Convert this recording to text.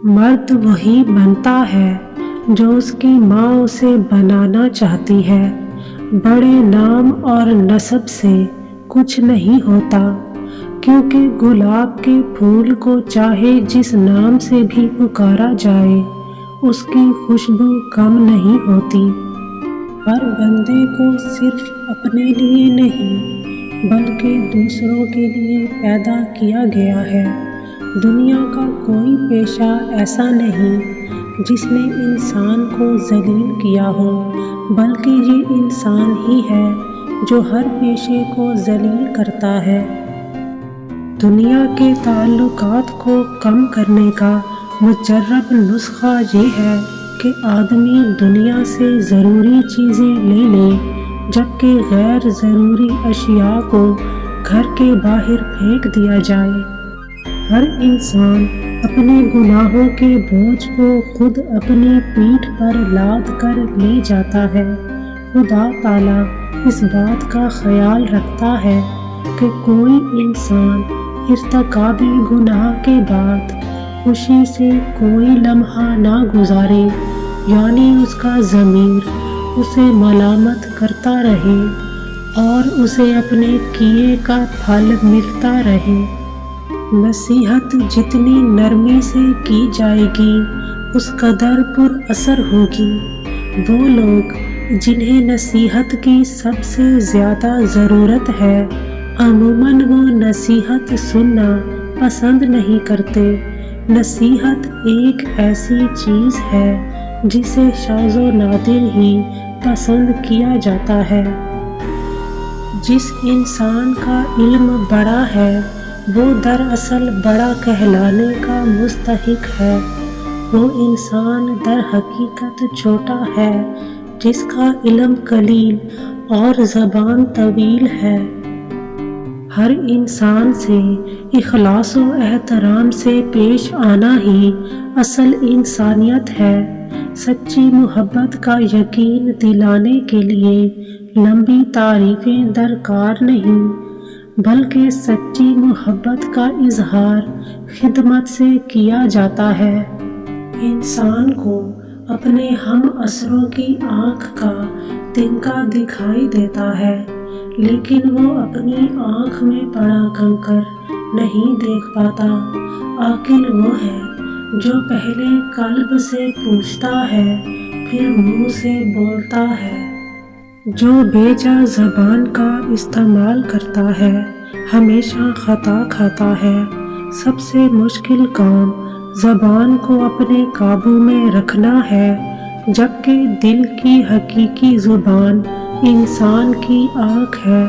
مرد وہی بنتا ہے جو اس کی ماں اسے بنانا چاہتی ہے۔ بڑے نام اور نسب سے کچھ نہیں ہوتا، کیونکہ گلاب کے پھول کو چاہے جس نام سے بھی پکارا جائے اس کی خوشبو کم نہیں ہوتی۔ ہر بندے کو صرف اپنے لیے نہیں بلکہ دوسروں کے لیے پیدا کیا گیا ہے۔ دنیا کا کوئی پیشہ ایسا نہیں جس نے انسان کو ذلیل کیا ہو، بلکہ یہ انسان ہی ہے جو ہر پیشے کو ذلیل کرتا ہے۔ دنیا کے تعلقات کو کم کرنے کا مجرب نسخہ یہ ہے کہ آدمی دنیا سے ضروری چیزیں لے لے، جبکہ غیر ضروری اشیاء کو گھر کے باہر پھینک دیا جائے۔ ہر انسان اپنے گناہوں کے بوجھ کو خود اپنی پیٹھ پر لاد کر لے جاتا ہے۔ خدا تعالیٰ اس بات کا خیال رکھتا ہے کہ کوئی انسان ارتکاب گناہ کے بعد خوشی سے کوئی لمحہ نہ گزارے، یعنی اس کا ضمیر اسے ملامت کرتا رہے اور اسے اپنے کیے کا پھل ملتا رہے۔ نصیحت جتنی نرمی سے کی جائے گی اس قدر پر اثر ہوگی۔ وہ لوگ جنہیں نصیحت کی سب سے زیادہ ضرورت ہے عموماً وہ نصیحت سننا پسند نہیں کرتے۔ نصیحت ایک ایسی چیز ہے جسے شاذ و نادر ہی پسند کیا جاتا ہے۔ جس انسان کا علم بڑا ہے وہ دراصل بڑا کہلانے کا مستحق ہے۔ وہ انسان در حقیقت چھوٹا ہے جس کا علم قلیل اور زبان طویل ہے۔ ہر انسان سے اخلاص و احترام سے پیش آنا ہی اصل انسانیت ہے۔ سچی محبت کا یقین دلانے کے لیے لمبی تعریفیں درکار نہیں، بلکہ سچی محبت کا اظہار خدمت سے کیا جاتا ہے۔ انسان کو اپنے ہم عصروں کی آنکھ کا تنکا دکھائی دیتا ہے، لیکن وہ اپنی آنکھ میں پڑا کنکر نہیں دیکھ پاتا۔ عاقل وہ ہے جو پہلے قلب سے پوچھتا ہے پھر منہ سے بولتا ہے۔ جو بے جا زبان کا استعمال کرتا ہے ہمیشہ خطا کھاتا ہے۔ سب سے مشکل کام زبان کو اپنے قابو میں رکھنا ہے، جبکہ دل کی حقیقی زبان انسان کی آنکھ ہے۔